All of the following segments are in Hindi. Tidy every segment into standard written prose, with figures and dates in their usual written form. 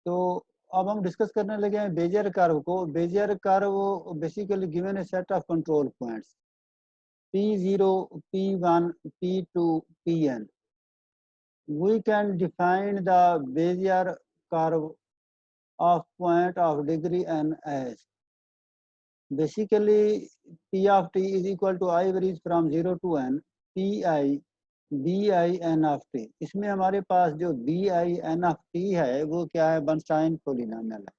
तो अब हम डिस्कस करने लगे हैं बेजियर कर्व को। Bezier curve basically given A set of control points P0, P1, P2, Pn. We can define the Bezier curve of point of degree n as basically P of t is equal to I varies from 0 to n Pi bi n of t। इसमें हमारे पास जो bi n of t है वो क्या है, बर्नस्टाइन पॉलिनोमियल है,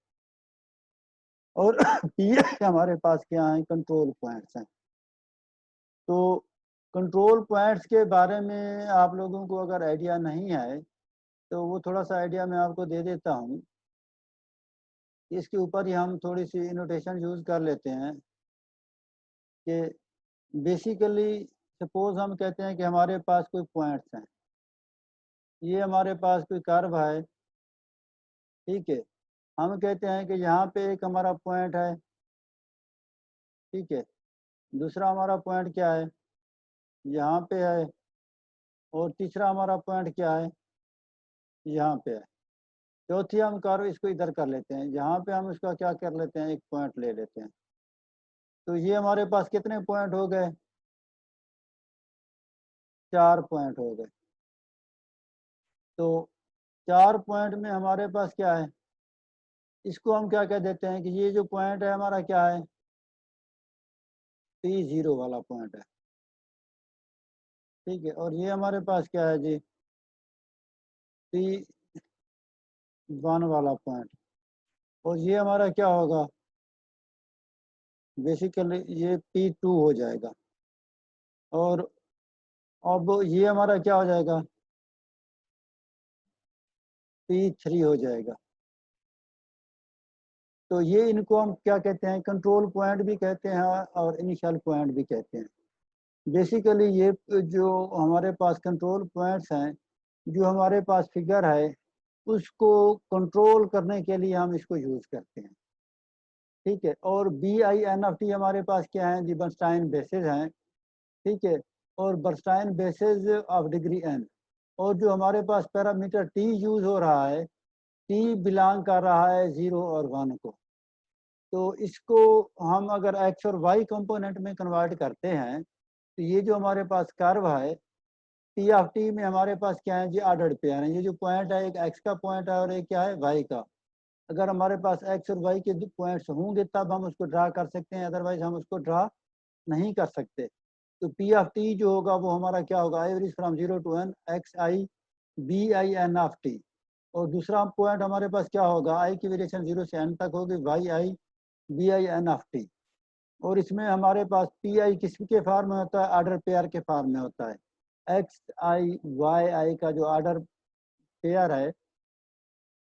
और Pi हमारे पास क्या है, कंट्रोल पॉइंट्स हैं। तो कंट्रोल पॉइंट्स के बारे में आप लोगों को अगर आइडिया नहीं है तो वो थोड़ा सा आइडिया मैं आपको दे देता हूँ। इसके ऊपर ही हम थोड़ी सी इनोटेशन यूज़ कर लेते हैं कि बेसिकली सपोज हम कहते हैं कि हमारे पास कोई पॉइंट्स हैं, ये हमारे पास कोई कर्व है, ठीक है। हम कहते हैं कि यहाँ पे एक हमारा पॉइंट है, ठीक है। दूसरा हमारा पॉइंट क्या है, यहाँ पे है, और तीसरा हमारा पॉइंट क्या है, यहाँ पे है। चौथी हम कर्व इसको इधर कर लेते हैं, यहाँ पे हम इसका क्या कर लेते हैं, एक पॉइंट ले लेते हैं। तो ये हमारे पास कितने पॉइंट हो गए, 4 पॉइंट हो गए। तो 4 पॉइंट में हमारे पास क्या है, इसको हम क्या कह देते हैं कि ये जो पॉइंट है हमारा क्या है, P0 वाला पॉइंट है, ठीक है। और ये हमारे पास क्या है जी, P1 वाला पॉइंट, और ये हमारा क्या होगा, बेसिकली ये P2 हो जाएगा, और अब ये हमारा क्या हो जाएगा, P3 हो जाएगा। तो ये इनको हम क्या कहते हैं, कंट्रोल पॉइंट भी कहते हैं और इनिशियल पॉइंट भी कहते हैं। बेसिकली ये जो हमारे पास कंट्रोल पॉइंट्स हैं, जो हमारे पास फिगर है उसको कंट्रोल करने के लिए हम इसको यूज़ करते हैं, ठीक है। और BI n हमारे पास क्या है जी, बर्नस्टाइन बेसिस हैं, ठीक है। और बर्नस्टाइन बेसिस ऑफ डिग्री n, और जो हमारे पास पैरामीटर t यूज़ हो रहा है, t बिलोंग कर रहा है 0 और 1 को। तो इसको हम अगर x और y कंपोनेंट में कन्वर्ट करते हैं तो ये जो हमारे पास कर्व है P ऑफ t में हमारे पास क्या है जी, ऑर्डर्ड पेयर है। ये जो पॉइंट है, एक x का पॉइंट है और एक क्या है, y का। अगर हमारे पास x और y के पॉइंट्स होंगे तब हम उसको ड्रा कर सकते हैं, अदरवाइज हम उसको ड्रा नहीं कर सकते। तो P ऑफ t जो होगा वो हमारा क्या होगा, average from 0 to n xi bi n of t। और दूसरा पॉइंट हमारे पास क्या होगा, i की वेरिएशन 0 से n तक होगी, yi bi n of t। और इसमें हमारे पास Pi किसके फॉर्म में होता है, ऑर्डर पेयर के फॉर्म में होता है। xi yi का जो ऑर्डर पेयर है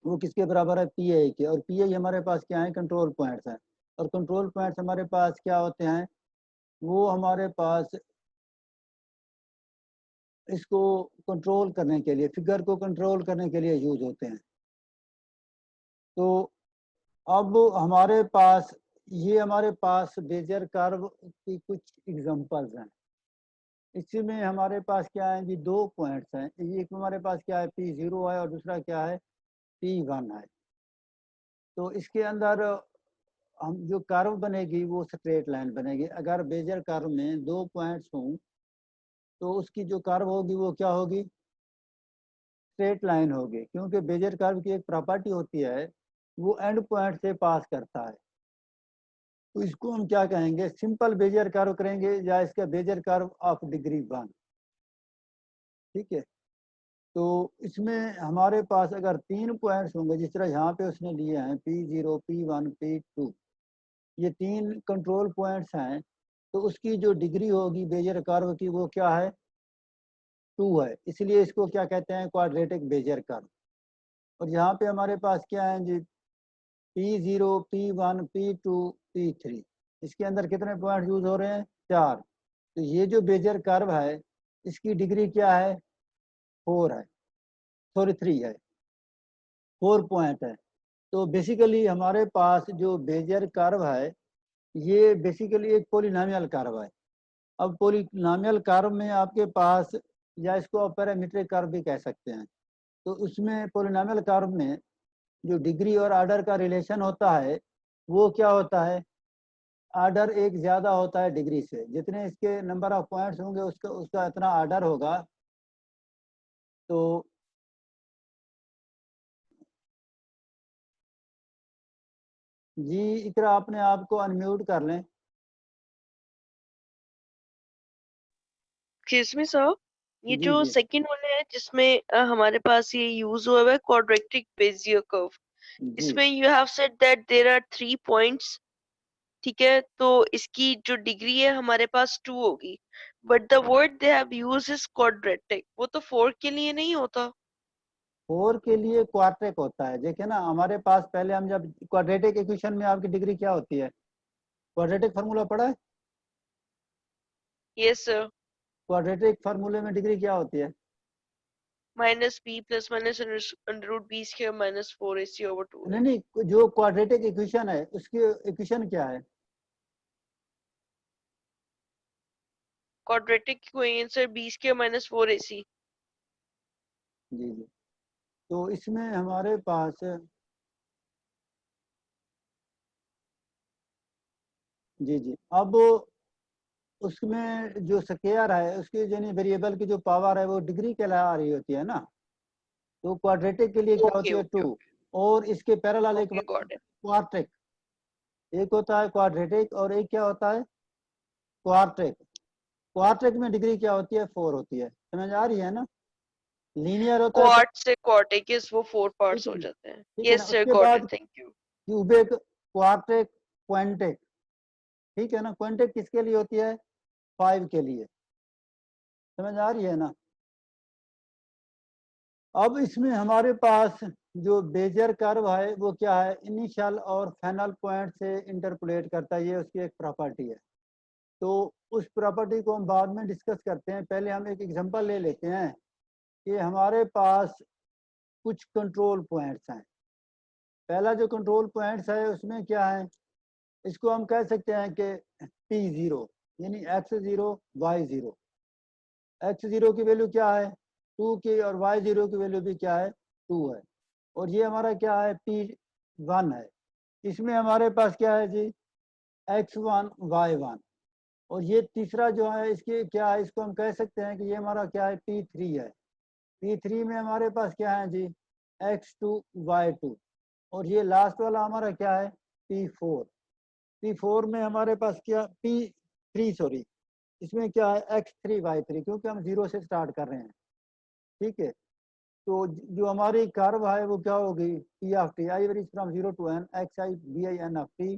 वो किसके बराबर है, Pi के। और Pi हमारे पास क्या है, कंट्रोल पॉइंट्स हैं। और कंट्रोल पॉइंट्स हमारे पास क्या होते हैं, वो हमारे पास इसको कंट्रोल करने के लिए, फिगर को कंट्रोल करने के लिए यूज होते हैं। तो अब हमारे पास ये हमारे पास बेजियर कर्व की कुछ एग्जांपल्स हैं। इसमें हमारे पास क्या है जी, 2 पॉइंट्स हैं, एक हमारे पास क्या है, P0 है और दूसरा क्या है, P1 है। तो इसके अंदर हम जो कर्व बनेगी वो स्ट्रेट लाइन बनेगी। अगर बेजियर कर्व में 2 पॉइंट्स हों तो उसकी जो कर्व होगी वो क्या होगी, स्ट्रेट लाइन होगी, क्योंकि बेजियर कर्व की एक प्रॉपर्टी होती है, वो एंड पॉइंट से पास करता है। तो इसको हम क्या कहेंगे, सिंपल बेजियर कर्व करेंगे या इसका बेजियर कर्व ऑफ डिग्री 1, ठीक है। तो इसमें हमारे पास अगर 3 पॉइंट्स होंगे, जिस तरह यहाँ पे उसने लिए हैं P0, P1, P2, ये 3 कंट्रोल पॉइंट्स हैं, तो उसकी जो डिग्री होगी बेजियर कर्व की वो क्या है, 2 है। इसलिए इसको क्या कहते हैं, क्वाड्रेटिक बेजियर कर्व। और यहाँ पे हमारे पास क्या है जी, P0, P1, P2, P3, इसके अंदर कितने पॉइंट यूज हो रहे हैं, 4। तो ये जो बेजियर कर्व है इसकी डिग्री क्या है, 4 है, सॉरी 3 है, 4 पॉइंट है। तो बेसिकली हमारे पास जो बेजियर कर्व है ये बेसिकली एक पॉलिनोमियल कर्व है। अब पॉलिनोमियल कर्व में आपके पास, या इसको आप पैरामीट्रिक कर्व भी कह सकते हैं, तो उसमें पॉलिनोमियल कर्व में जो डिग्री और आर्डर का रिलेशन होता है वो क्या होता है, आर्डर एक ज्यादा होता है डिग्री से, जितने इसके नंबर ऑफ पॉइंट्स होंगे उसका उसका इतना आर्डर होगा। तो जी इकरा अपने आप को अनम्यूट कर लें। एक्सक्यूज मी सर, ये जी जो जी सेकंड वाला है जिसमें हमारे पास ये यूज हुआ है क्वाड्रेटिक बेजियर कर्व, जी इसमें you have said that there are 3 points, ठीक है, तो इसकी जो डिग्री है हमारे पास 2 होगी, but the word they have used is quadratic, वो तो 4 के लिए नहीं होता। 4 के लिए क्वाड्रेटिक होता है। देखिए ना, हमारे पास पहले हम जब क्वाड्रेटिक इक्वेशन में आपकी डिग्री क्या होती है, क्वाड्रेटिक फार्मूला पढ़ा है? Yes sir. क्वाड्रेटिक फार्मूले में डिग्री क्या होती है? Minus B plus minus under root B square minus 4ac over 2 नहीं है। नहीं, जो क्वाड्रेटिक इक्वेशन है उसकी इक्वेशन क्या है? क्वाड्रेटिक की answer B square minus 4ac। जी जी, तो इसमें हमारे पास जी जी, अब उसमें जो स्क्वायर है उसकी यानी वेरिएबल की जो पावर है वो डिग्री के लिए आ रही होती है ना। तो क्वाड्रेटिक के लिए क्या ओके होती है, ओके 2। और इसके पैरेलल एक ओके गॉट इट। क्वाड्रेटिक, एक होता है क्वाड्रेटिक और एक क्या होता है, क्वाड्रेटिक। क्वाड्रेटिक में डिग्री क्या होती है, 4 होती है। समझ आ रही है ना? लीनियर होता है क्वाड से क्वाड्रेटिक इज वो 4 ठीक पार्ट्स है हो ना, जाते हैं। ठीक है ना। यस सर उसके गॉट बाद it, thank you. Cubic, quadratic, quantic, ठीक है ना। क्वांटिक किसके लिए होती है, 5 के लिए। समझ आ रही है ना? अब इसमें हमारे पास जो बेजर कर्व है वो क्या है, इनिशियल और फाइनल पॉइंट से इंटरपोलेट करता है, ये उसकी एक प्रॉपर्टी है। तो उस प्रॉपर्टी को हम बाद में डिस्कस करते हैं, पहले हम एक एग्जांपल ले लेते हैं कि हमारे पास कुछ कंट्रोल पॉइंट्स हैं। पहला जो कंट्रोल पॉइंट्स है उसमें क्या है, इसको हम कह सकते हैं कि P0 यानी x0 y0। x0 की वैल्यू क्या है, 2 की, और y0 की वैल्यू भी क्या है, 2 है। और ये हमारा क्या है, P1 है। इसमें हमारे पास क्या है जी, x1 y1। और ये तीसरा जो है इसकी क्या है, इसको हम कह सकते हैं कि ये हमारा क्या है, P3 है। P3 में हमारे पास क्या है जी, x2 y2। और ये लास्ट वाला हमारा क्या है, P4। P4 में हमारे पास क्या, P3 सॉरी, इसमें क्या है, x3 y3, क्योंकि हम 0 से स्टार्ट कर रहे हैं। ठीक है, तो जो हमारी कर्व है वो क्या होगी, P of t i varies from 0 to n x i b i n of t,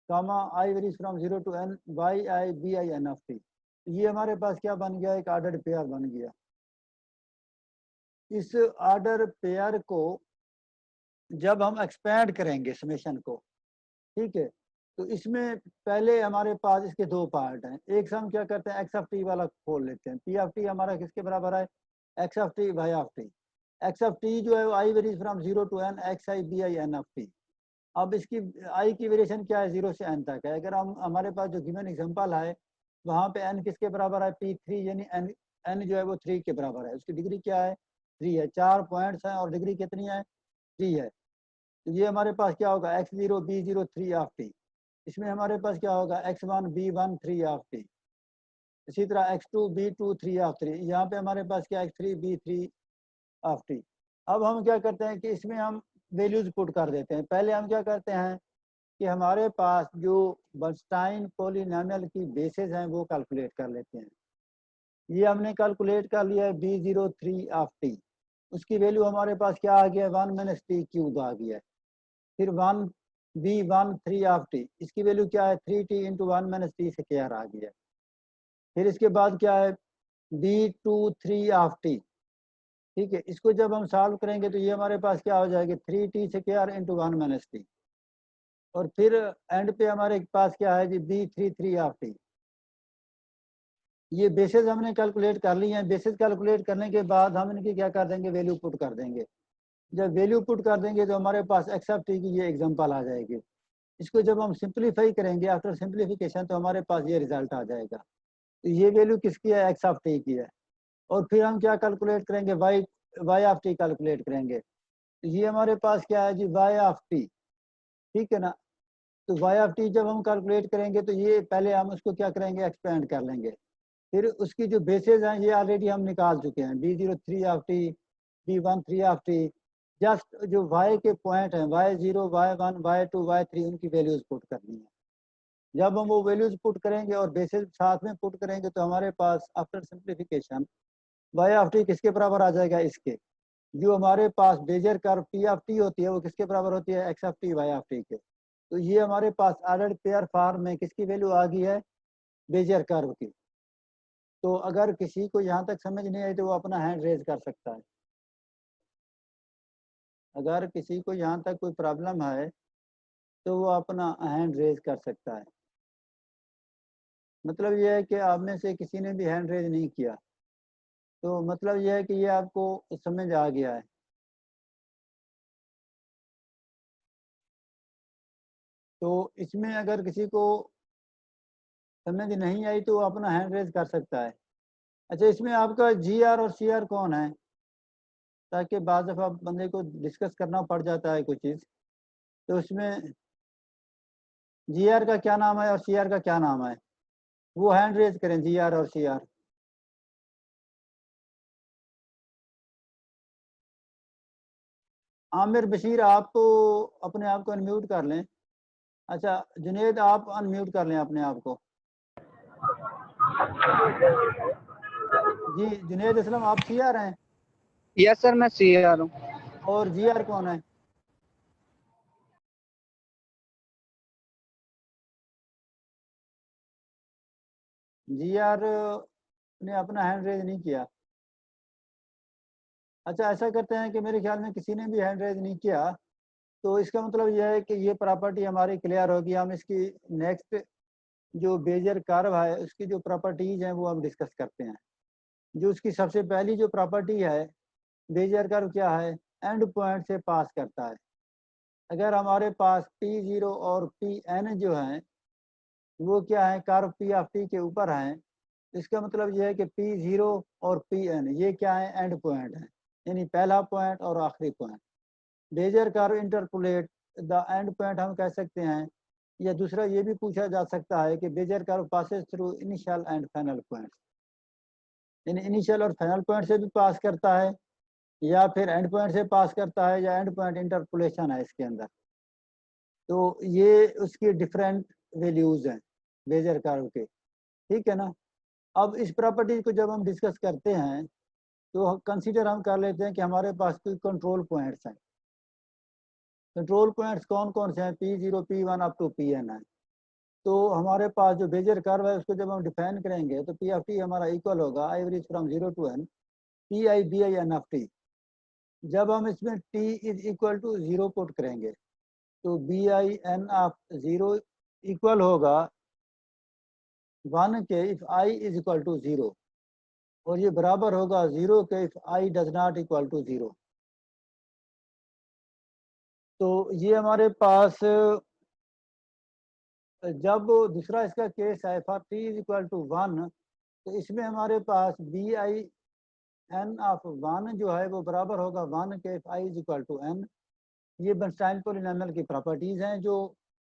comma i varies from 0 to n y i b i n of t। ये हमारे पास क्या बन गया, एक ऑर्डर्ड पेयर बन गया। इस ऑर्डर पेयर को जब हम एक्सपैंड करेंगे समेशन को, ठीक है, तो इसमें पहले हमारे पास इसके 2 पार्ट हैं। एक से हम क्या करते हैं, एक्स ऑफ टी वाला खोल लेते हैं। पी ऑफ टी हमारा किसके बराबर है, X of T Y of T. X of T जो है I varies from 0 to n X I B I N of T. अब इसकी आई की वेरिएशन क्या है, 0 से n तक है। अगर हम हमारे पास जो गिवन एग्जांपल है वहाँ पे n किसके बराबर है, P3, यानी n जो है वो 3 के बराबर है। उसकी डिग्री क्या है, 3 है। 4 पॉइंट्स हैं और डिग्री कितनी है, 3 है। तो ये हमारे पास क्या होगा, x0 b0 3 ऑफ टी। इसमें हमारे पास क्या होगा, x1 b1 3 ऑफ टी। इसी तरह x2 b2 3 ऑफ 3। यहाँ पे हमारे पास क्या, x3 b3 ऑफ टी। अब हम क्या करते हैं कि इसमें हम वैल्यूज पुट कर देते हैं। पहले हम क्या करते हैं कि हमारे पास जो बर्नस्टाइन पॉलिनोमियल की बेसिस हैं वो कैलकुलेट कर लेते हैं। ये हमने कैलकुलेट कर लिया है b0 3 ऑफ टी। उसकी वैल्यू हमारे पास क्या आ गया, 1 माइनस टी क्यूब आ गया है। फिर 1b1 3 ऑफ टी, इसकी वैल्यू क्या है, 3t into 1 minus T square आ गया है। फिर इसके बाद क्या है, b2 3 ऑफ टी। ठीक है, इसको जब हम सॉल्व करेंगे तो ये हमारे पास क्या हो जाएगा, 3t square into 1 minus T. और फिर एंड पे हमारे पास क्या है जी, b3 3 ऑफ टी। ये बेसिस हमने कैलकुलेट कर ली है। बेसिस कैलकुलेट करने के बाद हम इनकी क्या कर देंगे, वैल्यू पुट कर देंगे। जब वैल्यू पुट कर देंगे तो हमारे पास एक्स ऑफ टी की ये एग्जांपल आ जाएगी। इसको जब हम सिंप्लीफाई करेंगे आफ्टर सिंप्लीफिकेशन तो हमारे पास ये रिजल्ट आ जाएगा। तो ये वैल्यू किसकी है, एक्स ऑफ टी की है। और फिर हम क्या कैलकुलेट करेंगे, वाई ऑफ टी कैलकुलेट करेंगे। ये हमारे पास क्या है जी, y ऑफ t, ठीक है ना। तो y ऑफ t जब हम कैलकुलेट करेंगे तो ये पहले हम उसको क्या करेंगे, एक्सपेंड कर लेंगे। फिर उसकी जो बेसेस हैं ये ऑलरेडी हम निकाल चुके हैं, b03 of t, b13 of t। Just जो y के पॉइंट हैं y0, y1, y2, y3, उनकी वैल्यूज पुट करनी है। जब हम वो वैल्यूज पुट करेंगे और बेसिस साथ में पुट करेंगे तो हमारे पास after simplification y of t किसके बराबर आ जाएगा, इसके। जो हमारे पास Bezier curve p of t होती है वो किसके बराबर होती है, x of t y of t के। तो ये हमारे पास ऑलरेडी पेयर फॉर्म में किसकी वैल्यू आ गई है, बेजर कर्व की। तो अगर किसी को यहाँ तक समझ नहीं आई तो वो अपना हैंड रेज कर सकता है। अगर किसी को यहाँ तक कोई प्रॉब्लम है तो वो अपना हैंड रेज कर सकता है। मतलब ये है कि आप में से किसी ने भी हैंड रेज नहीं किया, तो मतलब ये है कि ये आपको समझ आ गया है। तो इसमें अगर किसी को समझ नहीं आई तो वो अपना हैंड रेज कर सकता है। अच्छा, इसमें आपका GR और CR कौन है, ताकि बाद दफ़ा बंदे को डिस्कस करना पड़ जाता है कोई चीज़। तो उसमें GR का क्या नाम है और CR का क्या नाम है, वो हैंड रेज करें, GR और CR। आमिर बशीर, आप तो अपने आप को अनम्यूट कर लें। अच्छा जुनेद, आप अनम्यूट कर लें अपने आप को। जी जुनेद असलम, आप CR हैं यस सर, मैं CR हूँ। और GR कौन है? GR ने अपना हैंड रेज नहीं किया। अच्छा ऐसा करते हैं कि मेरे ख्याल में किसी ने भी हैंड रेज नहीं किया, तो इसका मतलब यह है कि ये प्रॉपर्टी हमारी क्लियर होगी। हम इसकी नेक्स्ट जो बेजर कर्व है उसकी जो प्रॉपर्टीज हैं वो हम डिस्कस करते हैं। जो उसकी सबसे पहली जो प्रॉपर्टी है, बेजर कर्व क्या है, एंड पॉइंट से पास करता है। अगर हमारे पास P0 और Pn जो हैं वो क्या है, कर्व P ऑफ t के ऊपर हैं, इसका मतलब यह है कि P0 और Pn ये क्या है, एंड पॉइंट है, यानी पहला पॉइंट और आखिरी point. Bezier curve interpolate the end point हम कह सकते हैं, या दूसरा ये भी पूछा जा सकता है कि Bezier curve passes through initial and final point, यानी इनिशियल और फाइनल पॉइंट से भी पास करता है, या फिर एंड पॉइंट से पास करता है, या एंड पॉइंट इंटरपोलेशन है इसके अंदर। तो ये उसकी डिफरेंट वैल्यूज हैं बेजर कर्व के, ठीक है ना। अब इस प्रॉपर्टी को जब हम डिस्कस करते हैं तो कंसीडर हम कर लेते हैं कि हमारे पास कोई कंट्रोल पॉइंट्स हैं। कंट्रोल पॉइंट्स कौन कौन से हैं, P0 P1 up to Pn है। तो हमारे पास जो बेजर कर्व है उसको जब हम डिफाइन करेंगे तो P ऑफ t हमारा इक्वल होगा average from 0 to n Pi Bi n of t। जब हम इसमें t is equal to 0 put करेंगे तो Bi n ऑफ 0 इक्वल होगा 1 के if i is equal to 0, और ये बराबर होगा 0 के if i does not equal to 0। तो ये हमारे पास जब दूसरा इसका केस है for t is equal to 1, तो इसमें हमारे पास Bi n ऑफ 1 जो है वो बराबर होगा 1 के if i is equal to n। ये बर्नस्टाइन पॉलिनॉमियल की प्रॉपर्टीज हैं जो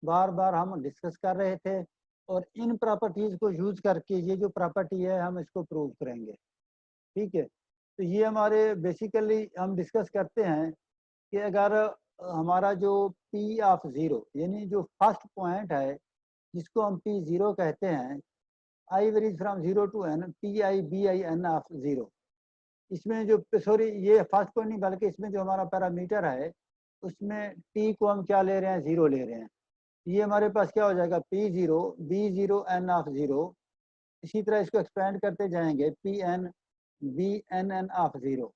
बार बार हम डिस्कस कर रहे थे, और इन प्रॉपर्टीज को यूज करके ये जो प्रॉपर्टी है हम इसको प्रूव करेंगे, ठीक है। तो ये हमारे बेसिकली हम डिस्कस करते हैं कि अगर हमारा जो P ऑफ 0 यानी जो फर्स्ट पॉइंट है जिसको हम P0 कहते हैं, i varies from 0 to n Pi Bi n of 0। इसमें जो सॉरी ये फर्स्ट पॉइंट नहीं बल्कि इसमें जो हमारा पैरामीटर है उसमें t को हम क्या ले रहे हैं, 0 ले रहे हैं। ये हमारे पास क्या हो जाएगा, P0 B0 n ऑफ 0। इसी तरह इसको एक्सपेंड करते जाएंगे Pn Bn ऑफ 0।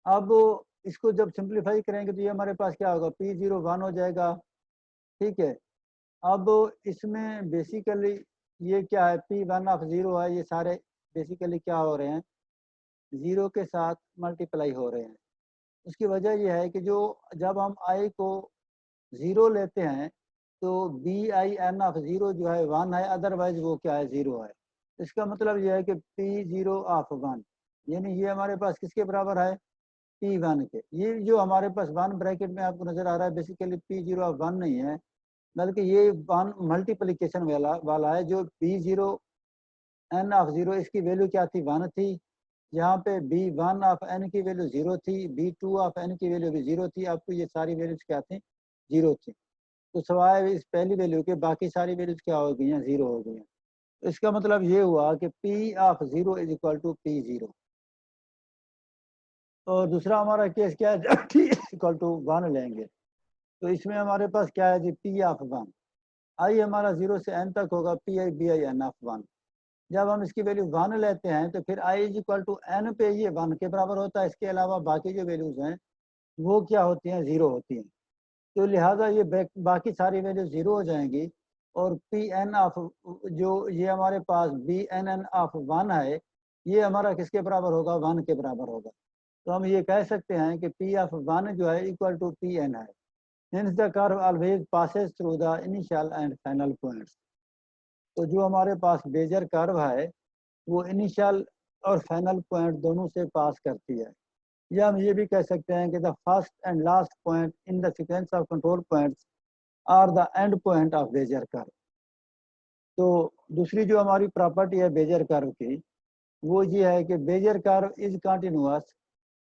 अब इसको जब सिंप्लीफाई करेंगे तो ये हमारे पास क्या होगा, P0 1 हो जाएगा, ठीक है। अब इसमें बेसिकली ये क्या है, P1 ऑफ 0 है, ये सारे बेसिकली क्या हो रहे हैं, 0 के साथ मल्टीप्लाई हो रहे हैं। उसकी वजह यह है कि जो जब हम i को 0 लेते हैं तो Bin ऑफ 0 जो है 1 है, अदरवाइज वो क्या है, 0 है। इसका मतलब यह है कि P0 ऑफ 1 यानी ये हमारे पास किसके बराबर है, P1 के। ये जो हमारे पास 1 ब्रैकेट में आपको नजर आ रहा है बेसिकली P0 ऑफ 1 नहीं है, बल्कि ये 1 मल्टीप्लिकेशन वाला है। जो P0 n ऑफ 0 इसकी वैल्यू क्या थी, 1 थी। यहाँ पे B1 ऑफ n की वैल्यू 0 थी, B2 ऑफ n की वैल्यू भी 0 थी। आपको ये सारी वैल्यूज क्या थी, 0 थी। तो सवाए इस पहली वैल्यू के बाकी सारी वैल्यूज क्या हो गई हैं, 0 हो गई हैं। तो इसका मतलब ये हुआ कि P of 0 is equal to P0। और दूसरा हमारा केस क्या है, जब T इक्वल टू 1 लेंगे तो इसमें हमारे पास क्या है जी, P ऑफ 1 आई हमारा 0 से n तक होगा Pi Bi n ऑफ 1। जब हम इसकी वैल्यू 1 लेते हैं तो फिर i is equal to n पे ये 1 के बराबर होता है। इसके अलावा बाकी जो वैल्यूज हैं वो क्या होती हैं, 0 होती हैं। तो लिहाजा ये बाकी सारी वैल्यू 0 हो जाएंगी। और Pn ऑफ जो ये हमारे पास Bnn ऑफ 1 है, ये हमारा किसके बराबर होगा, 1 के बराबर होगा। तो हम ये कह सकते हैं कि P ऑफ 1 जो है इक्वल टू Pn है। Hence the curve always passes through the initial and final points। तो जो हमारे पास बेजर कर्व है वो इनिशियल और फाइनल पॉइंट दोनों से पास करती है। या हम ये भी कह सकते हैं कि the first and last point in the sequence of control points are the end point of Bezier curve. तो दूसरी जो हमारी प्रॉपर्टी है बेजर कर्व की, वो ये है कि Bezier curve is continuous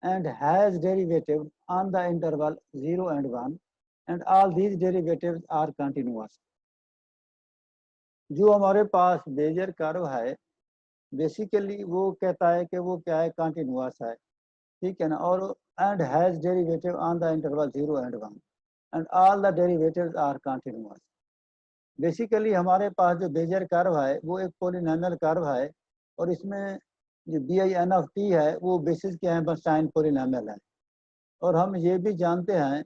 and has derivative on the interval 0 and 1 and all these derivatives are continuous। जो हमारे पास बेजर कर्व है बेसिकली वो कहता है कि वो क्या है, कंटिन्यूअस है, ठीक है ना। और and has derivative on the interval 0 and 1 and all the derivatives are continuous। Basically हमारे पास जो बेजर कर्व है वो एक पॉलिनॉमियल कर्व है और इसमें जो Bin ऑफ t है वो बेसिस क्या है, बर्नस्टाइन पॉलिनॉमियल है। और हम ये भी जानते हैं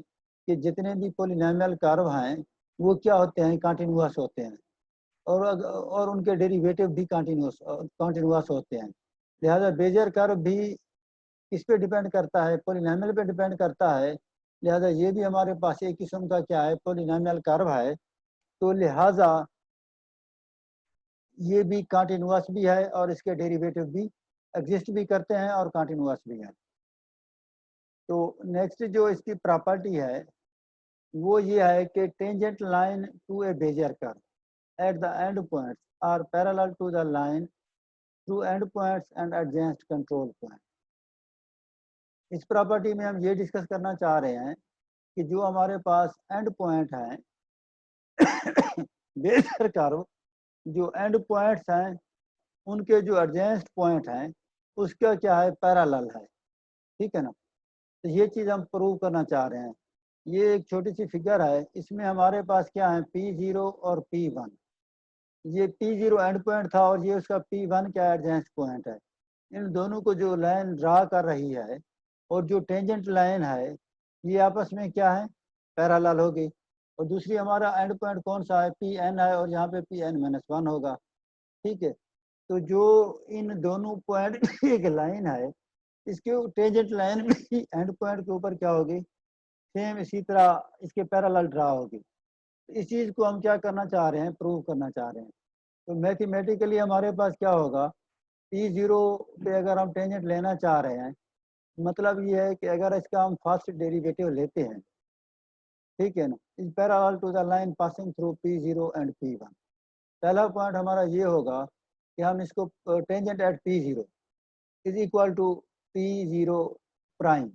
कि जितने भी पॉलिनॉमियल कर्व हैं वो क्या होते हैं, कंटिन्यूअस होते हैं। और उनके डेरिवेटिव भी कंटिन्यूअस होते हैं। लिहाजा बेजर कर्व भी किस पे डिपेंड करता है, पॉलिनॉमियल पे डिपेंड करता है। लिहाजा ये भी हमारे पास एक किस्म का क्या है, पॉलिनॉमियल कर्व है। तो लिहाजा ये भी कंटिन्यूअस भी है और इसके डेरिवेटिव भी एग्जिस्ट भी करते हैं और कंटिन्यूअस भी है। तो नेक्स्ट जो इसकी प्रॉपर्टी है वो ये है कि tangent line to a Bezier curve at the end points are parallel to the line through end points and adjacent control point. इस प्रॉपर्टी में हम ये डिस्कस करना चाह रहे हैं कि जो हमारे पास एंड पॉइंट हैं बेजर कर्व, जो एंड पॉइंट्स हैं उनके जो एडजेंस्ट पॉइंट हैं उसका क्या है, पैरेलल है, ठीक है ना। तो ये चीज़ हम प्रूव करना चाह रहे हैं। ये एक छोटी सी फिगर है, इसमें हमारे पास क्या है, P0 और P1। ये P0 एंड पॉइंट था और ये उसका P1 क्या एडजेंस्ट पॉइंट है। इन दोनों को जो लाइन ड्रा कर रही है और जो टेंजेंट लाइन है ये आपस में क्या है, पैरेलल होगी। और दूसरी हमारा एंड पॉइंट कौन सा है, Pn है और यहाँ पे Pn-1 होगा, ठीक है। तो जो इन दोनों पॉइंट की एक लाइन है इसके टेंजेंट लाइन भी एंड पॉइंट के ऊपर क्या होगी, सेम इसी तरह इसके पैरेलल ड्रा होगी। इस चीज़ को हम क्या करना चाह रहे हैं, प्रूव करना चाह रहे हैं। तो मैथमेटिकली हमारे पास क्या होगा, P0 पे अगर हम टेंजेंट लेना चाह रहे हैं मतलब ये है कि अगर इसका हम फर्स्ट डेरिवेटिव लेते हैं, ठीक है ना, is parallel to the line passing through P0 and P1। पहला पॉइंट हमारा ये होगा कि हम इसको tangent at P0 is equal to P0 prime.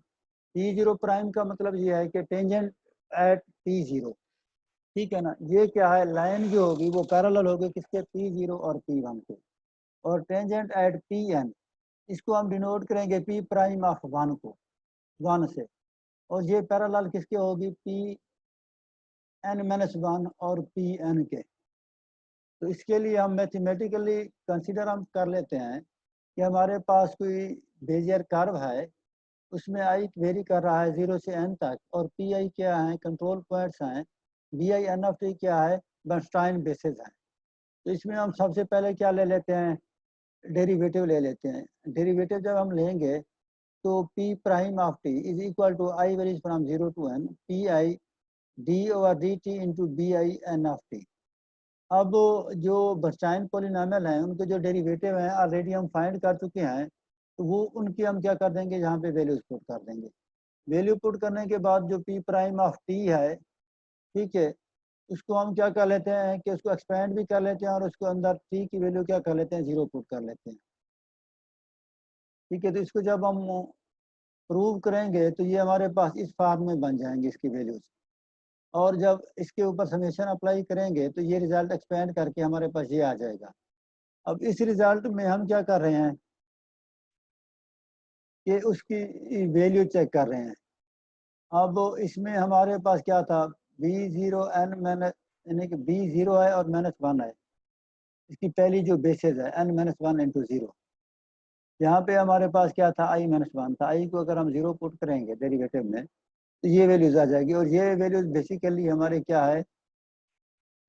P0 prime का मतलब ये है कि टेंजेंट एट P0, ठीक है ना। ये क्या है, लाइन जो होगी वो पैरेलल होगी किसके, P0 और P1 के। और टेंजेंट एट Pn इसको हम डिनोट करेंगे P प्राइम ऑफ 1 को, 1 से। और ये पैरेलल किसके होगी, Pn-1 और Pn के। तो इसके लिए हम मैथमेटिकली कंसीडर हम कर लेते हैं कि हमारे पास कोई बेजियर कर्व है, उसमें आई वेरी कर रहा है 0 से n तक और Pi क्या है, कंट्रोल पॉइंट्स हैं, Bin ऑफ t क्या है, बर्नस्टाइन बेसिस है। तो इसमें हम सबसे पहले क्या ले लेते हैं, डेरिवेटिव ले लेते हैं। डेरिवेटिव जब हम लेंगे तो P prime of t is equal to i varies from 0 to n Pi d/dt into Bin of t। अब जो बर्नस्टाइन पॉलिनॉमियल हैं उनके जो डेरिवेटिव हैं ऑलरेडी हम फाइंड कर चुके हैं। तो वो उनकी हम क्या कर देंगे, यहाँ पे वैल्यूज पुट कर देंगे। वैल्यू पुट करने के बाद जो पी प्राइम ऑफ टी है, ठीक है, उसको हम क्या कर लेते हैं कि उसको एक्सपेंड भी कर लेते हैं और उसको अंदर टी की वैल्यू क्या कर लेते हैं, 0 पुट कर लेते हैं। ठीक है, तो इसको जब हम प्रूव करेंगे तो ये हमारे पास इस फॉर्म में बन जाएंगे इसकी वैल्यूज, और जब इसके ऊपर समेशन अप्लाई करेंगे तो ये रिजल्ट एक्सपेंड करके हमारे पास ये आ जाएगा। अब इस रिजल्ट में हम क्या कर रहे हैं कि उसकी वैल्यू चेक कर रहे हैं। अब इसमें हमारे पास क्या था, B0n माइनस, यानी कि B0 है और -1 है, इसकी पहली जो बेसिस है n-1 इंटू 0। यहाँ पे हमारे पास क्या था, i-1 था। i को अगर हम 0 पुट करेंगे डेरिवेटिव में तो ये वैल्यूज आ जाएगी, और ये वैल्यूज बेसिकली हमारे क्या है,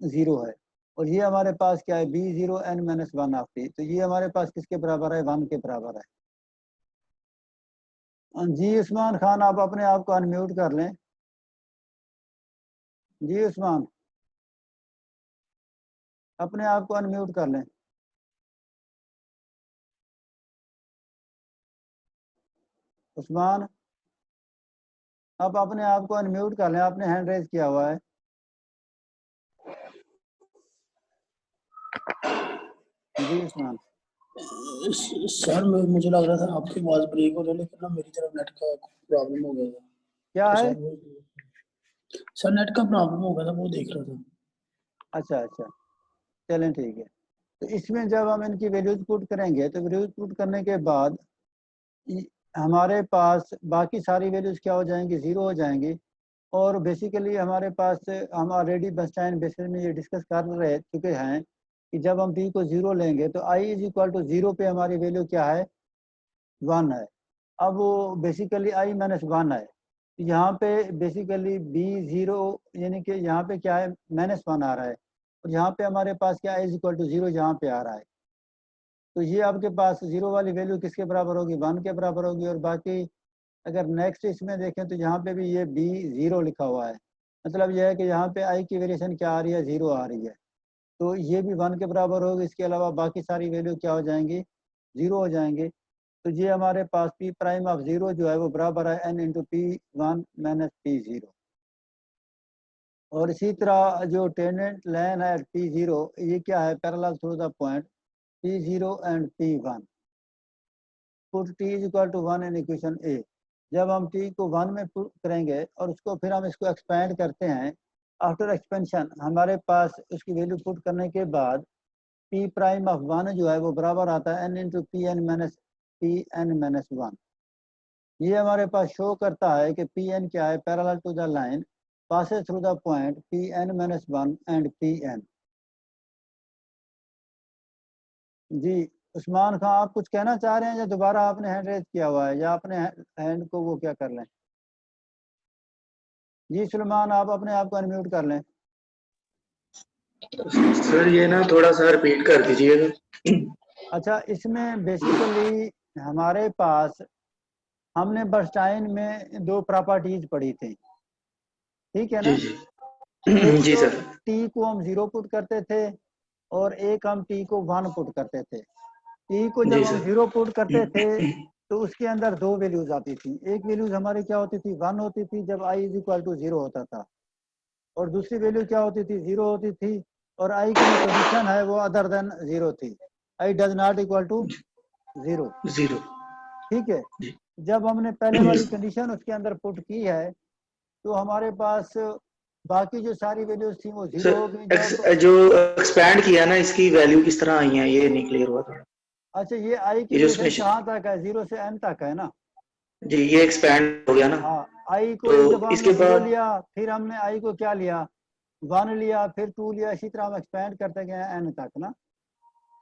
0 है। और ये हमारे पास क्या है, B0n-1 ऑफ टी, तो ये हमारे पास किसके बराबर है, 1 के बराबर है। जी उस्मान खान, आप अपने आप को अनम्यूट कर लें। जी उस्मान, अपने आप को अनम्यूट कर लें। उस्मान, आप अपने आप को अनम्यूट कर लें, आपने हैंड रेज किया हुआ है। जी उस्मान। सर मुझे लग रहा था आपकी आवाज ब्रेक हो रही है, लेकिन ना मेरी तरफ नेट का प्रॉब्लम हो गया था। क्या तो है? सर नेट का प्रॉब्लम हो गया था, वो देख रहा था। अच्छा अच्छा, चलें ठीक है। तो इसमें जब हम इनकी वैल्यूज पुट करेंगे तो वैल्यूज पुट करने के बाद हमारे पास बाकी सारी वैल्यूज क्या हो जाएंगी, 0 हो जाएंगी। और बेसिकली हमारे पास, हम ऑलरेडी बर्नस्टाइन बेसिस में ये डिस्कस कर रहे चुके हैं कि जब हम p को 0 लेंगे तो i इज इक्वल टू 0 पे हमारी वैल्यू क्या है, 1 है। अब वो बेसिकली i-1 है, यहाँ पे बेसिकली B0 यानी कि यहाँ पे क्या है, -1 आ रहा है, और यहाँ पे हमारे पास क्या है, इज इक्वल टू 0 यहाँ पे आ रहा है। तो ये आपके पास 0 वाली वैल्यू किसके बराबर होगी, 1 के बराबर होगी। और बाकी अगर नेक्स्ट इसमें देखें तो यहाँ पे भी ये B0 लिखा हुआ है, मतलब यह है कि यहाँ पे i की वेरिएशन क्या आ रही है, 0 आ रही है, तो ये भी 1 के बराबर होगी। इसके अलावा बाकी सारी वैल्यू क्या हो जाएंगी, 0 हो जाएंगे। तो ये हमारे पास p प्राइम ऑफ 0 जो है वो बराबर है n into P1 minus P0। और इसी तरह जो टेंजेंट लाइन है P0, ये क्या है, parallel through the point P0 and P1। Put t is equal to 1 in equation A. जब हम t को 1 में पुट करेंगे और उसको फिर हम इसको एक्सपेंड करते हैं, आफ्टर एक्सपेंशन हमारे पास उसकी वैल्यू पुट करने के बाद p प्राइम ऑफ 1 जो है वो बराबर आता है n into Pn minus Pn-1। ये हमारे पास शो करता है कि Pn क्या है, parallel to the line passes through the point Pn-1 and Pn। जी उस्मान खान, आप कुछ कहना चाह रहे हैं या दोबारा आपने हैंड रेज किया हुआ है, या अपने हैंड को वो क्या कर लें। जी सुलेमान, आप अपने आप को अनम्यूट कर लें। सर ये ना थोड़ा सा रिपीट कर दीजिएगा। अच्छा, इसमें बेसिकली हमारे पास, हमने बर्नस्टाइन में 2 प्रॉपर्टीज पढ़ी थी, ठीक है ना। जी एक जी तो सर। t को हम 0 पुट करते थे और एक हम t को 1 पुट करते थे। t को जब जी हम सर। 0 पुट करते थे तो उसके अंदर 2 वैल्यूज आती थी। एक वैल्यूज हमारी क्या होती थी, 1 होती थी जब i इज इक्वल टू 0 होता था, और दूसरी वैल्यू क्या होती थी, 0 होती थी। और i की जो कंडीशन है वो अदर देन 0 थी, i does not equal to 0। 0। ठीक है, जब हमने पहले वाली कंडीशन उसके अंदर पुट की है तो हमारे पास बाकी जो सारी वैल्यूज थी वो 0 हो गई। जब जो एक्सपैंड किया ना, इसकी वैल्यू किस तरह आई है ये नहीं क्लियर हुआ थोड़ा। अच्छा, ये i की ये जो वेरिएशन उसमें कहाँ तक है, 0 से n तक है ना। जी ये एक्सपैंड हो गया ना, हाँ, i को तो एक दफा इसके हमने 0 बाद लिया, फिर हमने i को क्या लिया, 1 लिया, फिर 2 लिया, इसी तरह हम एक्सपेंड करते गए n तक ना।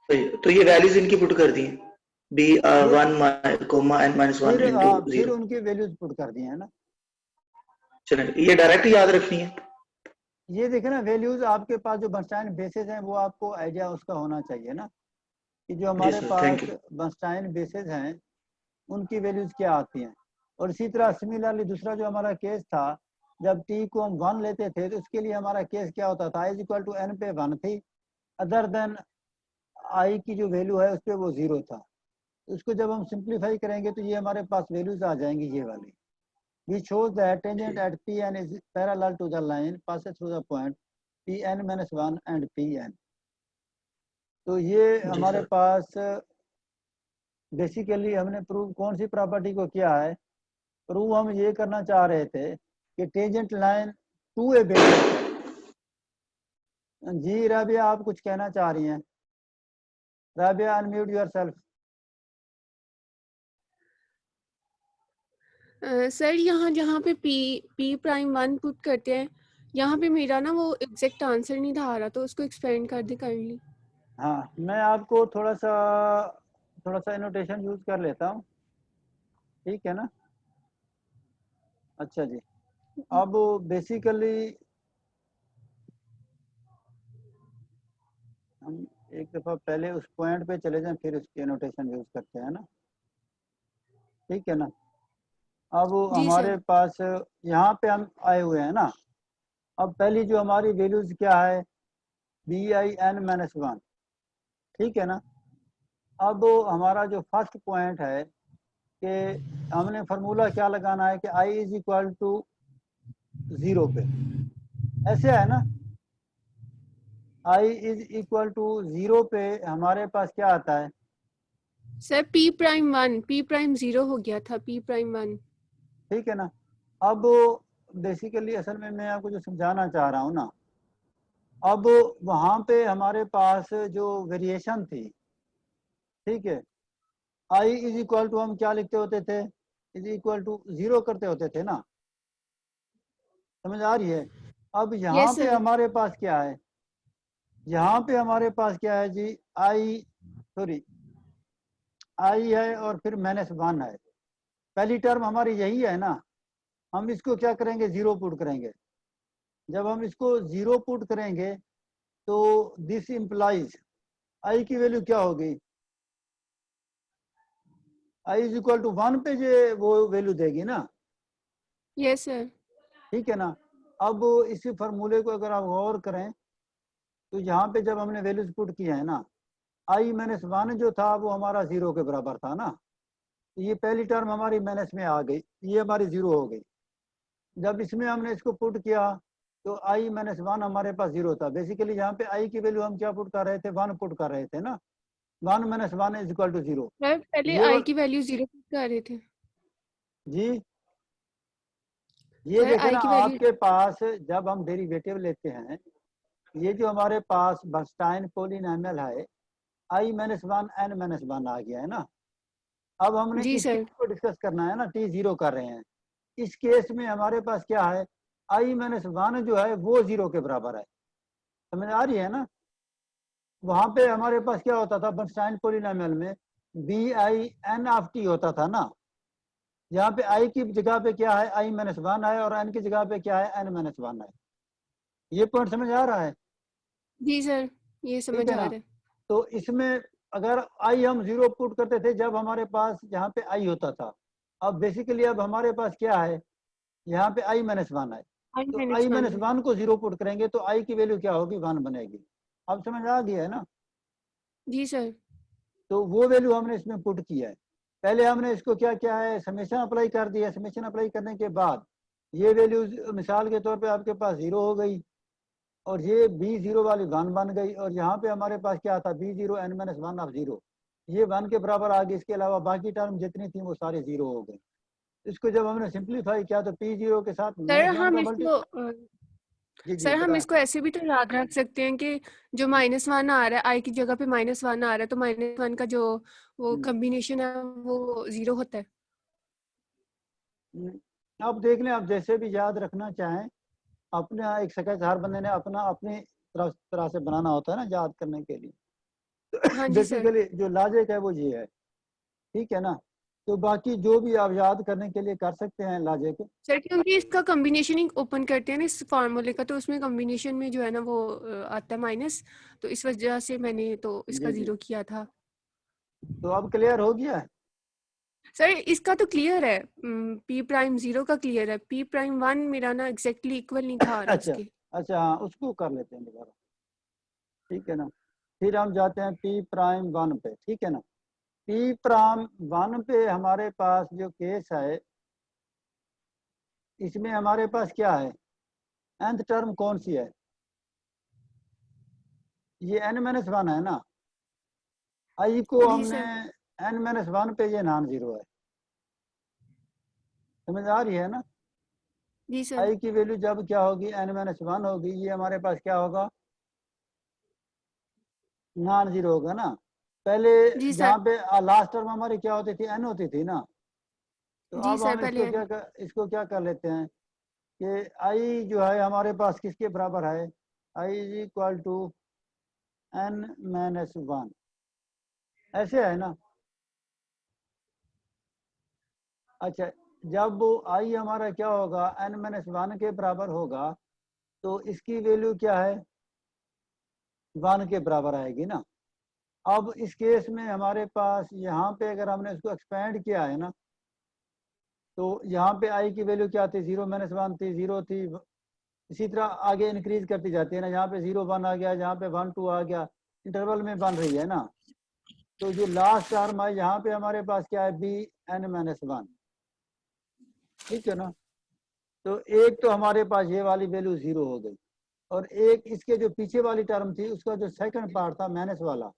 तो ये वैल्यूज इनकी पुट कर दी फिर B1 कोमा n-1 इंटू फिर 0। उनकी वैल्यूज पुट कर दी है ना। चलिए ये डायरेक्ट याद रखनी है। ये देखे ना, वैल्यूज आपके पास जो बर्नस्टाइन बेसिस हैं वो आपको आइडिया उसका होना चाहिए ना, कि जो जी हमारे सर, पास थैंक यू। बर्नस्टाइन बेसिस हैं उनकी वैल्यूज क्या आती हैं। और इसी तरह सिमिलरली दूसरा जो हमारा केस था, जब t को हम 1 लेते थे तो उसके लिए हमारा केस क्या होता था, i इक्वल टू n पे 1 थी, अदर देन i की जो वैल्यू है उस पर वो 0 था। उसको जब हम सिंप्लीफाई करेंगे तो ये हमारे पास वैल्यूज आ जाएंगी ये वाली। We shows that tangent at Pn is parallel to the line passes through the point Pn-1 and Pn। तो ये हमारे सर। पास बेसिकली हमने प्रूव कौन सी प्रॉपर्टी को किया है, प्रूव हम ये करना चाह रहे थे कि tangent line to a basis. जी राबिया, आप कुछ कहना चाह रही हैं? Rabia, unmute yourself. सर यहाँ जहाँ पे पी प्राइम 1 पुट करते हैं, यहाँ पे मेरा ना वो एग्जैक्ट आंसर नहीं था आ रहा, तो उसको एक्सपेंड कर दे काइंडली। हाँ, मैं आपको थोड़ा सा एनोटेशन यूज कर लेता हूँ, ठीक है ना? अच्छा जी, अब बेसिकली हम एक दफ़ा पहले उस पॉइंट पे चले जाएं, फिर उसकी एनोटेशन यूज करते हैं ना, ठीक है ना? अब जी हमारे सर। पास यहाँ पे हम आए हुए हैं ना। अब पहली जो हमारी वैल्यूज क्या है, Bin-1, ठीक है ना? अब हमारा जो फर्स्ट पॉइंट है कि हमने फार्मूला क्या लगाना है कि I इज इक्वल टू 0 पे, ऐसे है ना? I इज इक्वल टू 0 पे हमारे पास क्या आता है? सर पी प्राइम 0 हो गया था, पी प्राइम 1। ठीक है ना? अब बेसिकली असल में मैं आपको जो समझाना चाह रहा हूँ ना, अब वहाँ पे हमारे पास जो वेरिएशन थी, ठीक है, I इज इक्वल टू हम क्या लिखते होते थे, इज इक्वल टू 0 करते होते थे ना, समझ आ रही है? अब यहाँ यस पे सर। हमारे पास क्या है, यहाँ पे हमारे पास क्या है जी, आई है और फिर -1 है। पहली टर्म हमारी यही है ना, हम इसको क्या करेंगे, 0 पुट करेंगे। जब हम इसको 0 पुट करेंगे तो दिस इंप्लाइज आई की वैल्यू क्या होगी, I इज इक्वल टू 1 पे जो वो वैल्यू देगी ना, यस सर। ठीक है ना? अब इसी फार्मूले को अगर आप गौर करें तो यहाँ पे जब हमने वैल्यूज पुट किया है ना, I-1 जो था वो हमारा 0 के बराबर था ना, ये पहली टर्म हमारी माइनस में आ गई, ये हमारी 0 हो गई। जब इसमें हमने इसको पुट किया तो I-1 हमारे पास 0 था। बेसिकली यहाँ पे I की वैल्यू हम क्या पुट कर रहे थे, 1 पुट कर रहे थे ना, 1 - 1 इज इक्वल टू 0। सर पहले ये आई की वैल्यू 0 पुट कर रहे थे। जी, ये सर देखे आई ना की वैल्यू। आपके पास जब हम डेरिवेटिव लेते हैं, ये जो हमारे पास बर्नस्टाइन पॉलिनॉमियल है I-1 n-1 आ गया है ना। अब हमने जी इस सर। केस को डिस्कस करना है ना, T0 कर रहे हैं। इस केस में हमारे पास क्या है, I-1 जो है वो 0 के बराबर है, समझ आ रही है ना? वहां पे हमारे पास क्या होता था बर्नस्टाइन पॉलिनॉमियल में, Bin ऑफ T होता था ना। यहाँ पे I की जगह पे क्या है, I-1 है, और n की जगह पे क्या है, n-1 है। ये पॉइंट समझ आ रहा है? जी सर, ये ठीक समझ है आ ना? रहा है। तो इसमें अगर I हम 0 पुट करते थे जब हमारे पास यहाँ पे I होता था। अब बेसिकली अब हमारे पास क्या है, यहाँ पे I-1 है, आई तो माइनस 1 है। I-1 को 0 पुट करेंगे तो I की वैल्यू क्या होगी, 1 बनेगी। अब समझ आ गया है ना? जी सर। तो वो वैल्यू हमने इसमें पुट किया है। पहले हमने इसको क्या किया है, समेशन अप्लाई कर दिया। समेशन अप्लाई करने के बाद ये वैल्यू मिसाल के तौर पे आपके पास 0 हो गई, और ये B0 वाली 1 बन गई, और यहाँ पे हमारे पास क्या था, B0 n-1 ऑफ 0, ये 1 के बराबर आ गई। इसके अलावा बाकी टर्म जितनी थी वो सारे 0 हो गए। इसको जब हमने सिंप्लीफाई किया तो P0 के साथ सर -1 हम का मल्टी। इसको जी जी सर हम बताएं। इसको ऐसे भी तो याद रख सकते हैं कि जो -1 आ रहा है, आई की जगह पे -1 आ रहा है, तो -1 का जो वो कॉम्बिनेशन है वो 0 होता है। आप देख लें, आप जैसे भी याद रखना चाहें, अपने एक स्केच हर बंदे ने अपना अपनी तरह से बनाना होता है ना याद करने के लिए। हाँ जी सर। बेसिकली जो लॉजिक है वो ये है, ठीक है ना? तो बाकी जो भी आप याद करने के लिए कर सकते हैं लॉजिक। सर क्योंकि इसका कॉम्बिनेशन ही ओपन करते हैं ना इस फार्मूले का, तो उसमें कॉम्बिनेशन में जो है ना वो आता है माइनस, तो इस वजह से मैंने तो इसका जी जी, 0 किया था। तो अब क्लियर हो गया है? सर इसका तो क्लियर है, पी प्राइम 0 का क्लियर है, पी प्राइम 1 मेरा ना एग्जैक्टली इक्वल नहीं था आ रहा अच्छा उसके। अच्छा, हाँ उसको कर लेते हैं दोबारा, ठीक है ना? फिर हम जाते हैं P'1 पे, ठीक है ना? P प्राइम 1 पे हमारे पास जो केस है, इसमें हमारे पास क्या है, nth टर्म कौन सी है, ये n-1 है ना। आई को जी हमने सर। n-1 पे ये नॉन जीरो है, समझ आ रही है ना। जी सर। आई की वैल्यू जब क्या होगी, n-1 होगी, ये हमारे पास क्या होगा, नॉन जीरो होगा ना। पहले जी जहाँ सर। पे लास्ट टर्म हमारी क्या होती थी, n होती थी ना। तो जी अब सर हम पहले इसको क्या कर लेते हैं कि आई जो है हमारे पास किसके बराबर है, I is equal to n-1, ऐसे है ना। अच्छा, जब आई हमारा क्या होगा, n-1 के बराबर होगा, तो इसकी वैल्यू क्या है, 1 के बराबर आएगी ना। अब इस केस में हमारे पास यहाँ पे अगर हमने इसको एक्सपेंड किया है ना, तो यहाँ पे आई की वैल्यू क्या थी, 0-1 थी, 0 थी, इसी तरह आगे इंक्रीज करती जाती है ना। यहाँ पे 0-1 आ गया, यहाँ पे 1-2 आ गया, इंटरवल में बन रही है ना। तो जो लास्ट टर्म है यहाँ पे हमारे पास क्या है, Bn-1, ठीक है ना। तो एक तो हमारे पास ये वाली वैल्यू 0 हो गई, और एक इसके जो पीछे वाली टर्म थी उसका जो सेकंड पार्ट था माइनस वाला,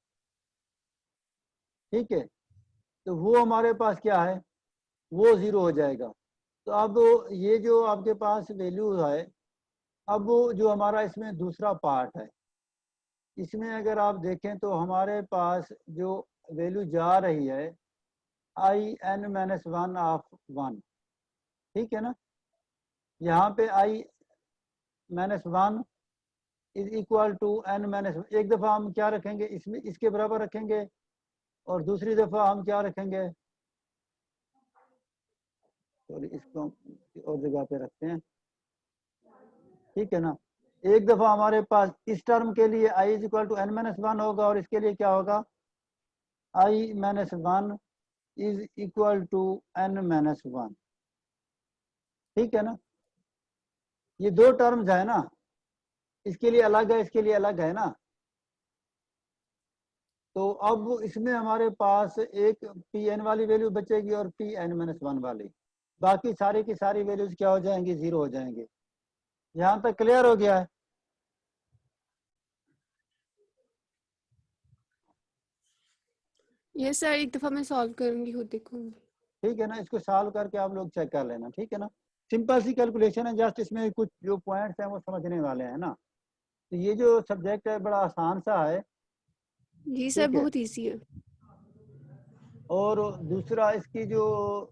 ठीक है, तो वो हमारे पास क्या है, वो 0 हो जाएगा। तो अब ये जो आपके पास वैल्यू है, अब वो जो हमारा इसमें दूसरा पार्ट है, इसमें अगर आप देखें तो हमारे पास जो वैल्यू जा रही है In-1 ऑफ 1, ठीक है ना। यहाँ पे I-1 is equal to n-1, एक दफ़ा हम क्या रखेंगे, इसमें इसके बराबर रखेंगे, और दूसरी दफ़ा हम क्या रखेंगे, सॉरी इसको हम और जगह पे रखते हैं, ठीक है ना। एक दफ़ा हमारे पास इस टर्म के लिए i is equal to n-1 होगा, और इसके लिए क्या होगा, I-1 is equal to n-1, ठीक है ना। ये दो टर्म्स है ना, इसके लिए अलग है, इसके लिए अलग है ना। तो अब इसमें हमारे पास एक Pn वाली वैल्यू बचेगी और Pn-1 वाली, बाकी सारी की सारी वैल्यूज क्या हो जाएंगी, 0 हो जाएंगे। यहाँ तक क्लियर हो गया है। ये सर एक दफा मैं सॉल्व करूंगी, खुद देखूंगी। ठीक है ना, इसको सॉल्व करके आप लोग चेक कर लेना, ठीक है ना। सिंपल सी कैलकुलेशन है, जस्ट इसमें कुछ जो पॉइंट्स हैं वो समझने वाले हैं ना। तो ये जो सब्जेक्ट है बड़ा आसान सा है, जी सर ठीक है। बहुत इजी है। और दूसरा इसकी जो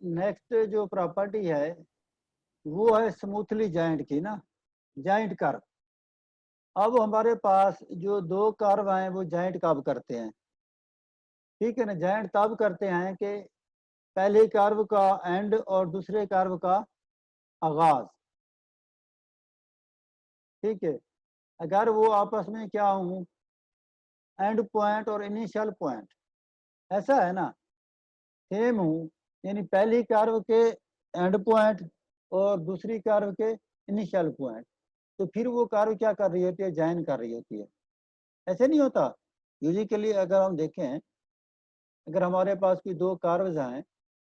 नेक्स्ट जो प्रॉपर्टी है वो है स्मूथली जॉइंट की ना, जॉइंट कर्व। अब हमारे पास जो दो कर्व हैं वो जॉइंट कब करते हैं, ठीक है ना। जॉइंट तब करते हैं कि पहले कर्व का एंड और दूसरे कर्व का आगाज, ठीक है। अगर वो आपस में क्या हूँ, एंड पॉइंट और इनिशियल पॉइंट ऐसा है ना, सेम हूँ, यानी पहली कर्व के एंड पॉइंट और दूसरी कर्व के इनिशियल पॉइंट, तो फिर वो कर्व क्या कर रही होती है, जॉइन कर रही होती है। ऐसे नहीं होता यूजुअली। अगर हम देखें, अगर हमारे पास कोई दो कर्व्स हैं,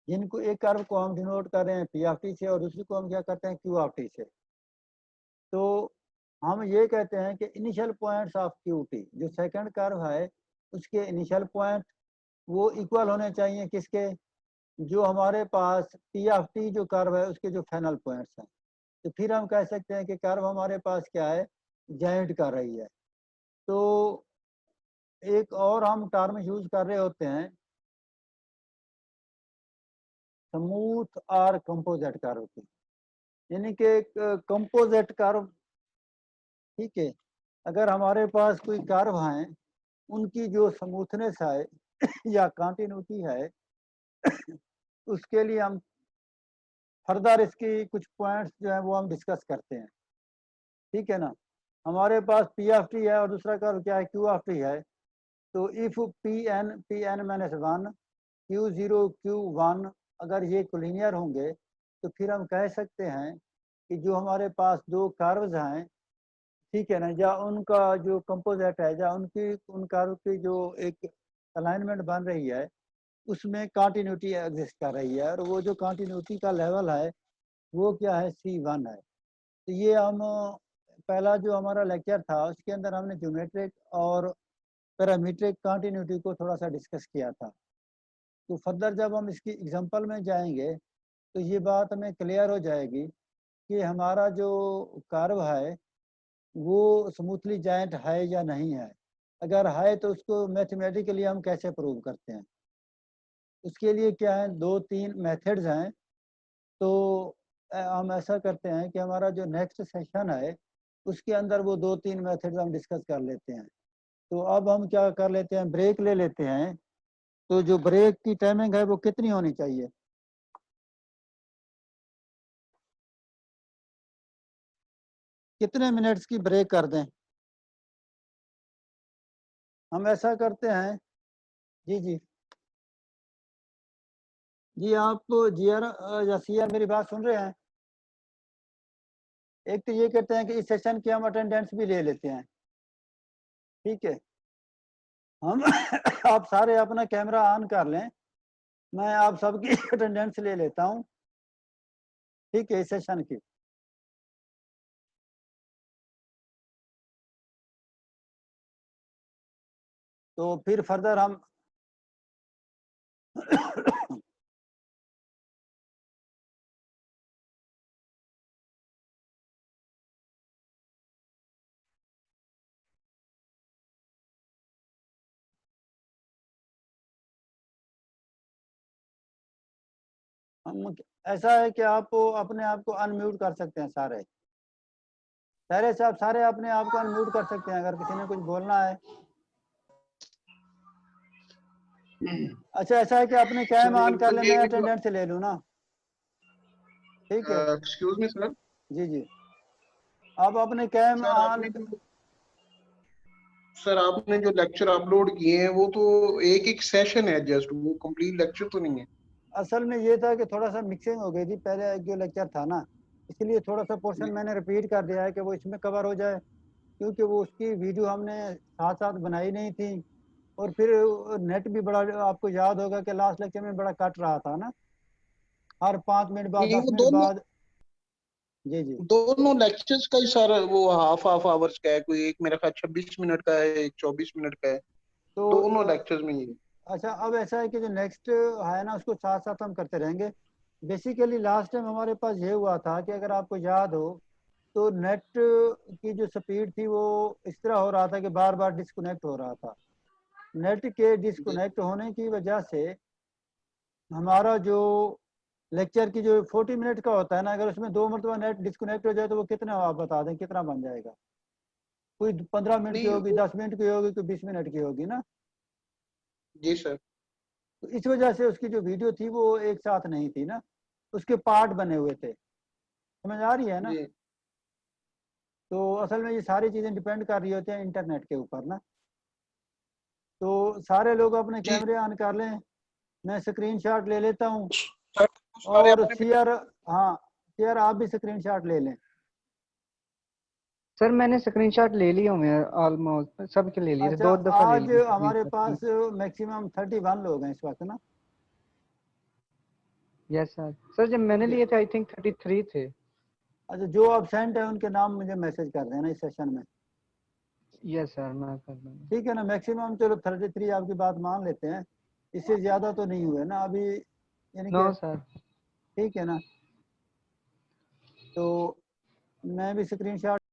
जिनको एक कर्व को हम डिनोट कर रहे हैं पी ऑफ टी से और दूसरी को हम क्या करते हैं क्यू ऑफ टी से, तो हम ये कहते हैं कि initial points of Q T, जो सेकंड कर्व है उसके इनिशियल पॉइंट वो इक्वल होने चाहिए किसके, जो हमारे पास पी ऑफ टी जो कर्व है उसके जो फाइनल पॉइंट्स हैं। तो फिर हम कह सकते हैं कि कर्व हमारे पास क्या है, जॉइंट कर रही है। तो एक और हम टर्म यूज कर रहे होते हैं, स्मूथ और कंपोजिट कर्व की, यानी कि कंपोजिट कर्व, ठीक है। अगर हमारे पास कोई कर्व हैं, उनकी जो स्मूथनेस है या कंटिन्यूटी है, उसके लिए हम फर्दर इसकी कुछ पॉइंट्स जो है वो हम डिस्कस करते हैं, ठीक है ना। हमारे पास पी ऑफ टी है और दूसरा कर्व क्या है, क्यू ऑफ टी है। तो इफ Pn-1 Q0 Q1 अगर ये कोलिनियर होंगे, तो फिर हम कह सकते हैं कि जो हमारे पास दो कर्व्स हैं ठीक है ना, या उनका जो कंपोजिट है, या उन कारों की जो एक अलाइनमेंट बन रही है उसमें कंटिन्यूटी एग्जिस्ट कर रही है, और वो जो कंटिन्यूटी का लेवल है वो क्या है, C1 है। तो ये हम पहला जो हमारा लेक्चर था उसके अंदर हमने ज्योमेट्रिक और पैरामीट्रिक कंटिन्यूटी को थोड़ा सा डिस्कस किया था। तो फर्दर जब हम इसकी एग्जांपल में जाएंगे तो ये बात हमें क्लियर हो जाएगी कि हमारा जो कर्व है वो स्मूथली जॉइंट है या नहीं है। अगर है तो उसको मैथमेटिकली हम कैसे प्रूव करते हैं। उसके लिए क्या है, 2-3 मेथड्स हैं। तो हम ऐसा करते हैं कि हमारा जो नेक्स्ट सेशन है उसके अंदर वो 2-3 मेथड्स हम डिस्कस कर लेते हैं। तो अब हम क्या कर लेते हैं, ब्रेक ले लेते हैं। तो जो ब्रेक की टाइमिंग है वो कितनी होनी चाहिए? कितने मिनट्स की ब्रेक कर दें? हम ऐसा करते हैं। जी जी जी, आप जीआर या सीआर मेरी बात सुन रहे हैं? एक तो ये कहते हैं कि इस सेशन की हम अटेंडेंस भी ले लेते हैं, ठीक है। हम आप सारे अपना कैमरा ऑन कर लें, मैं आप सबकी अटेंडेंस ले लेता हूँ, ठीक है, इस सेशन की। तो फिर फर्दर हम ऐसा है कि आप अपने आप को अनम्यूट कर सकते हैं सारे से आप सारे अपने आप को अनम्यूट कर सकते हैं अगर किसी ने कुछ बोलना है। अच्छा, ऐसा है कि अपने कैम ऑन कर ले, मैं अटेंडेंस ले लूँ ना, ठीक है। Excuse me sir. जी जी, आप अपने कैम ऑन। सर आपने जो लेक्चर अपलोड किए हैं वो तो एक सेशन है, जस्ट वो कंप्लीट लेक्चर तो नहीं है। असल में ये था कि थोड़ा सा मिक्सिंग हो गई थी, पहले एक जो लेक्चर था ना, इसलिए थोड़ा सा पोर्शन मैंने रिपीट कर दिया है कि वो इसमें कवर हो जाए, क्योंकि वो उसकी वीडियो हमने साथ साथ बनाई नहीं थी। और फिर नेट भी बड़ा, आपको याद होगा कि लास्ट लेक्चर में बड़ा कट रहा था ना, हर 5 मिनट बाद, नहीं, 10 वो मिनट बाद। जी जी, दोनों लेक्चर्स का ही सर वो हाफ आवर्स का है, कोई एक मेरा ख्याल 26 मिनट का है, एक 24 मिनट का है, तो दोनों लेक्चर्स में ही है। अच्छा, अब ऐसा है कि जो नेक्स्ट है ना उसको साथ साथ हम करते रहेंगे। बेसिकली लास्ट टाइम हमारे पास ये हुआ था कि अगर आपको याद हो तो नेट की जो स्पीड थी वो इस तरह हो रहा था कि बार बार डिस्कनेक्ट हो रहा था। नेट के डिस्कनेक्ट होने की वजह से हमारा जो लेक्चर की जो 40 मिनट का होता है ना, अगर उसमें 2 मरतबा नेट डिस्कनेक्ट हो जाए तो वो कितना, आप बता दें कितना बन जाएगा? कोई 15 मिनट की नहीं होगी, 10 मिनट की होगी, कोई 20 मिनट की होगी ना। जी सर। तो इस वजह से उसकी जो वीडियो थी वो एक साथ नहीं थी ना, उसके पार्ट बने हुए थे, समझ आ रही है ना। जी तो असल में ये सारी चीज़ें डिपेंड कर रही होती हैं इंटरनेट के ऊपर ना। तो सारे लोग अपने जी कैमरे ऑन कर लें, मैं स्क्रीनशॉट ले लेता हूँ। सर, सारे और अपने सीआर, हाँ सीआर आप भी स्क्रीनशॉट ले लें। सर मैंने स्क्रीनशॉट ले लिया हूँ, मैं ऑलमोस्ट सबके ले लिए थे, अच्छा, 2 दफा ले आज लिए हमारे screenshot। पास मैक्सिमम 31 लोग हैं इस वक्त ना। Yes sir. सर जब मैंने ठीक है। लिए थे आई थिंक 33 थे। अच्छा, जो अब्सेंट है उनके नाम मुझे मैसेज कर देना इस सेशन में, यस सर, मैं कर दूंगा। ठीक है ना। मैक्सिमम चलो 33 आपकी बात मान लेते हैं, इससे ज़्यादा तो नहीं हुए ना अभी, यानी नो कि, सर। ठीक है ना। तो मैं भी स्क्रीनशॉट